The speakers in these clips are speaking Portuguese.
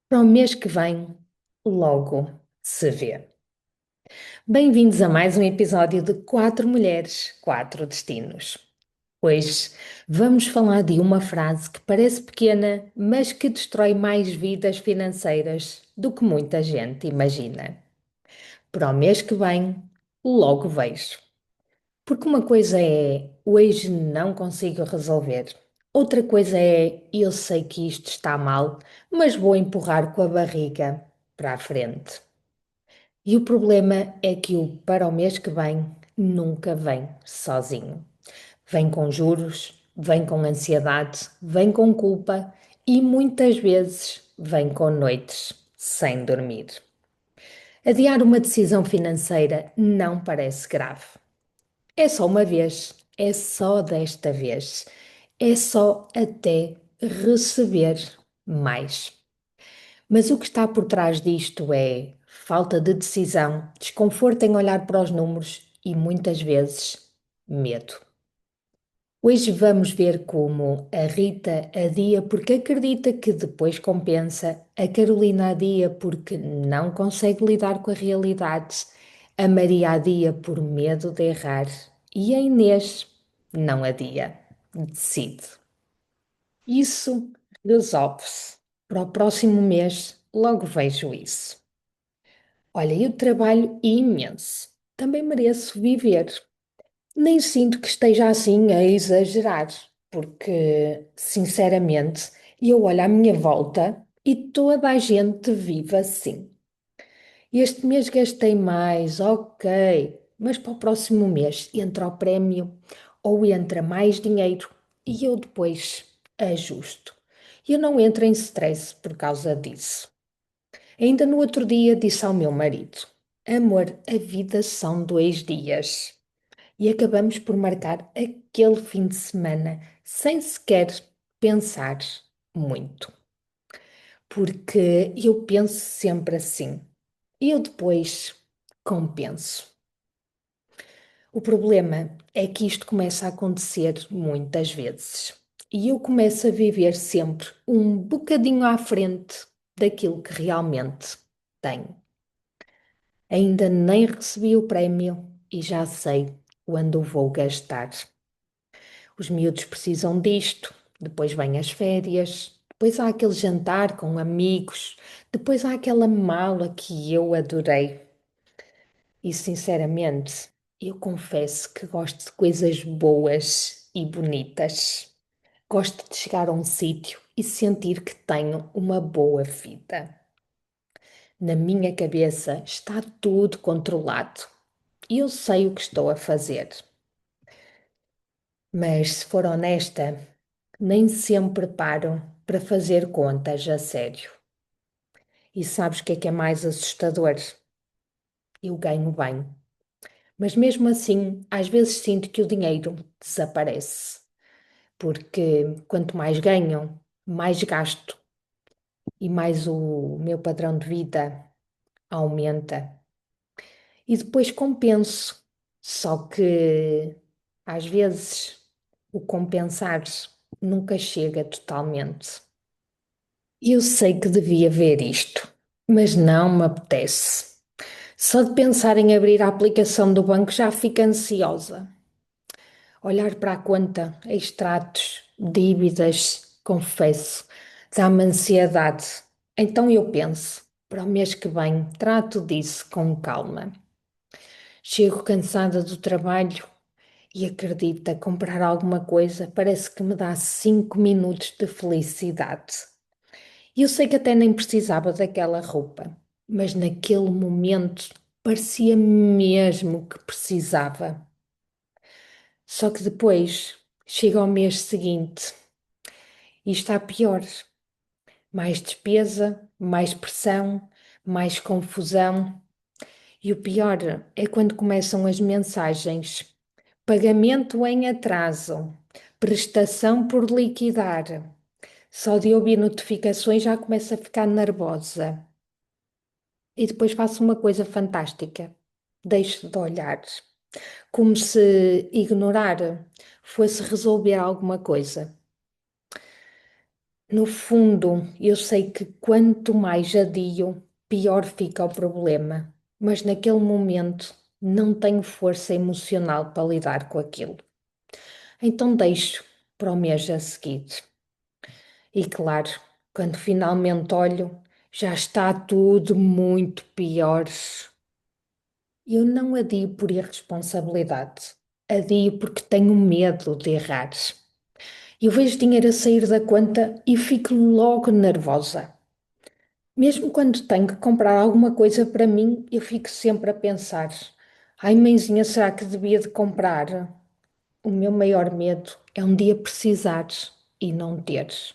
Para o mês que vem, logo se vê. Bem-vindos a mais um episódio de Quatro Mulheres, Quatro Destinos. Hoje vamos falar de uma frase que parece pequena, mas que destrói mais vidas financeiras do que muita gente imagina. Para o mês que vem, logo vejo. Porque uma coisa é hoje não consigo resolver. Outra coisa é eu sei que isto está mal, mas vou empurrar com a barriga para a frente. E o problema é que o para o mês que vem nunca vem sozinho. Vem com juros, vem com ansiedade, vem com culpa e muitas vezes vem com noites sem dormir. Adiar uma decisão financeira não parece grave. É só uma vez, é só desta vez, é só até receber mais. Mas o que está por trás disto é falta de decisão, desconforto em olhar para os números e muitas vezes medo. Hoje vamos ver como a Rita adia porque acredita que depois compensa, a Carolina adia porque não consegue lidar com a realidade, a Maria adia por medo de errar e a Inês não adia, decide. Isso resolve-se. Para o próximo mês, logo vejo isso. Olha, eu trabalho imenso. Também mereço viver. Nem sinto que esteja assim a exagerar, porque, sinceramente, eu olho à minha volta e toda a gente vive assim. Este mês gastei mais, ok, mas para o próximo mês entra o prémio ou entra mais dinheiro e eu depois ajusto. Eu não entro em stress por causa disso. Ainda no outro dia disse ao meu marido: Amor, a vida são 2 dias. E acabamos por marcar aquele fim de semana sem sequer pensar muito. Porque eu penso sempre assim. E eu depois compenso. O problema é que isto começa a acontecer muitas vezes. E eu começo a viver sempre um bocadinho à frente daquilo que realmente tenho. Ainda nem recebi o prémio e já sei quando o vou gastar. Os miúdos precisam disto, depois vêm as férias, depois há aquele jantar com amigos, depois há aquela mala que eu adorei. E sinceramente, eu confesso que gosto de coisas boas e bonitas. Gosto de chegar a um sítio e sentir que tenho uma boa vida. Na minha cabeça está tudo controlado e eu sei o que estou a fazer. Mas, se for honesta, nem sempre paro para fazer contas a sério. E sabes o que é mais assustador? Eu ganho bem. Mas mesmo assim, às vezes sinto que o dinheiro desaparece. Porque quanto mais ganho, mais gasto e mais o meu padrão de vida aumenta. E depois compenso. Só que às vezes o compensar nunca chega totalmente. Eu sei que devia ver isto, mas não me apetece. Só de pensar em abrir a aplicação do banco já fico ansiosa. Olhar para a conta, extratos, dívidas, confesso, dá-me ansiedade. Então eu penso, para o mês que vem, trato disso com calma. Chego cansada do trabalho e acredita, comprar alguma coisa parece que me dá 5 minutos de felicidade. E eu sei que até nem precisava daquela roupa, mas naquele momento parecia mesmo que precisava. Só que depois chega ao mês seguinte e está pior. Mais despesa, mais pressão, mais confusão. E o pior é quando começam as mensagens: pagamento em atraso, prestação por liquidar. Só de ouvir notificações já começo a ficar nervosa. E depois faço uma coisa fantástica. Deixo de olhar, como se ignorar fosse resolver alguma coisa. No fundo, eu sei que quanto mais adio, pior fica o problema, mas naquele momento não tenho força emocional para lidar com aquilo. Então deixo para o mês a seguir. E claro, quando finalmente olho, já está tudo muito pior. Eu não adio por irresponsabilidade, adio porque tenho medo de errar. Eu vejo dinheiro a sair da conta e fico logo nervosa. Mesmo quando tenho que comprar alguma coisa para mim, eu fico sempre a pensar: ai, mãezinha, será que devia de comprar? O meu maior medo é um dia precisares e não teres,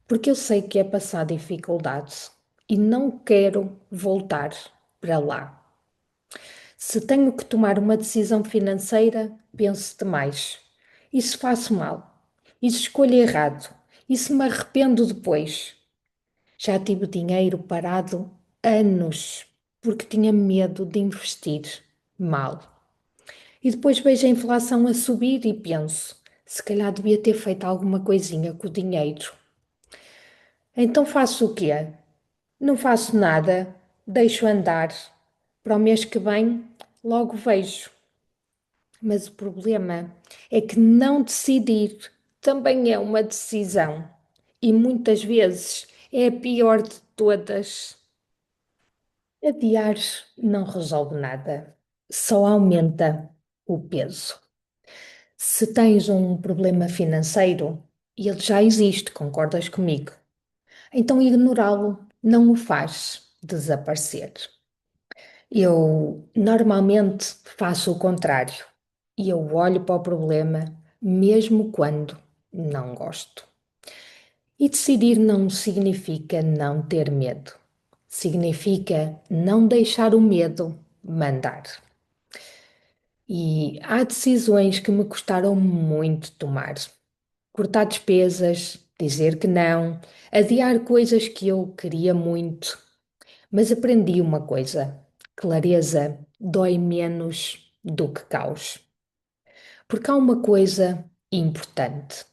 porque eu sei que é passar dificuldade e não quero voltar para lá. Se tenho que tomar uma decisão financeira, penso demais. E se faço mal? E se escolho errado? E se me arrependo depois? Já tive dinheiro parado anos porque tinha medo de investir mal. E depois vejo a inflação a subir e penso, se calhar devia ter feito alguma coisinha com o dinheiro. Então faço o quê? Não faço nada, deixo andar. Para o mês que vem, logo vejo. Mas o problema é que não decidir também é uma decisão. E muitas vezes é a pior de todas. Adiar não resolve nada, só aumenta o peso. Se tens um problema financeiro, e ele já existe, concordas comigo? Então ignorá-lo não o faz desaparecer. Eu normalmente faço o contrário e eu olho para o problema mesmo quando não gosto. E decidir não significa não ter medo. Significa não deixar o medo mandar. E há decisões que me custaram muito tomar. Cortar despesas, dizer que não, adiar coisas que eu queria muito. Mas aprendi uma coisa: clareza dói menos do que caos. Porque há uma coisa importante: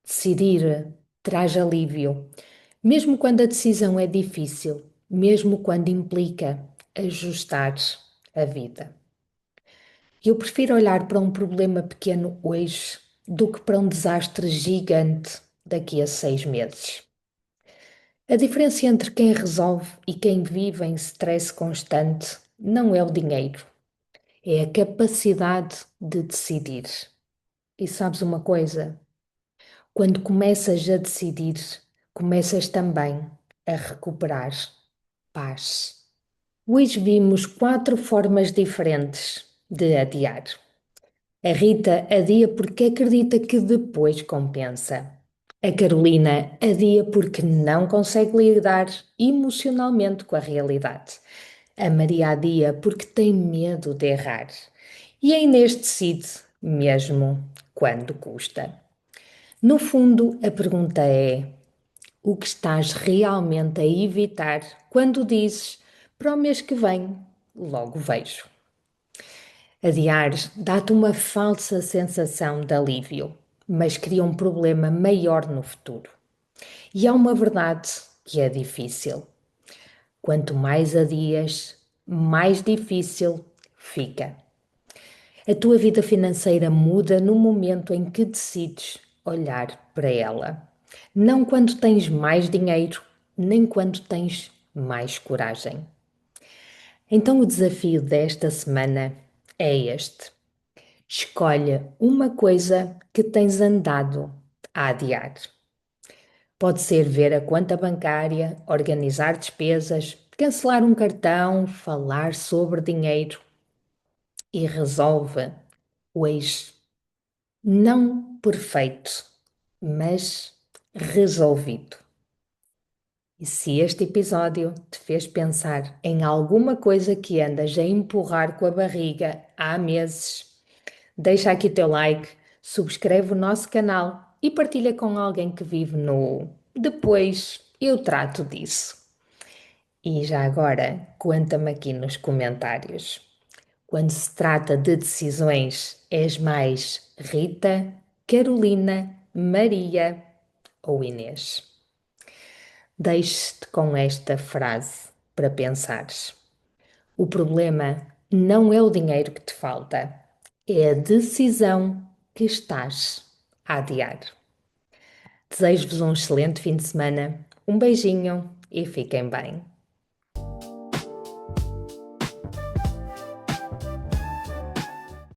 decidir traz alívio, mesmo quando a decisão é difícil, mesmo quando implica ajustar a vida. Eu prefiro olhar para um problema pequeno hoje do que para um desastre gigante daqui a 6 meses. A diferença entre quem resolve e quem vive em stress constante não é o dinheiro, é a capacidade de decidir. E sabes uma coisa? Quando começas a decidir, começas também a recuperar paz. Hoje vimos 4 formas diferentes de adiar. A Rita adia porque acredita que depois compensa. A Carolina adia porque não consegue lidar emocionalmente com a realidade. A Maria adia porque tem medo de errar. E a Inês decide, mesmo quando custa. No fundo, a pergunta é: o que estás realmente a evitar quando dizes para o mês que vem, logo vejo? Adiar dá-te uma falsa sensação de alívio, mas cria um problema maior no futuro. E há uma verdade que é difícil. Quanto mais adias, mais difícil fica. A tua vida financeira muda no momento em que decides olhar para ela. Não quando tens mais dinheiro, nem quando tens mais coragem. Então, o desafio desta semana é este: escolhe uma coisa que tens andado a adiar. Pode ser ver a conta bancária, organizar despesas, cancelar um cartão, falar sobre dinheiro e resolve hoje. Não perfeito, mas resolvido. E se este episódio te fez pensar em alguma coisa que andas a empurrar com a barriga há meses, deixa aqui teu like, subscreve o nosso canal e partilha com alguém que vive no depois eu trato disso. E já agora, conta-me aqui nos comentários. Quando se trata de decisões, és mais Rita, Carolina, Maria ou Inês? Deixe-te com esta frase para pensares. O problema não é o dinheiro que te falta, é a decisão que estás a adiar. Desejo-vos um excelente fim de semana, um beijinho e fiquem bem.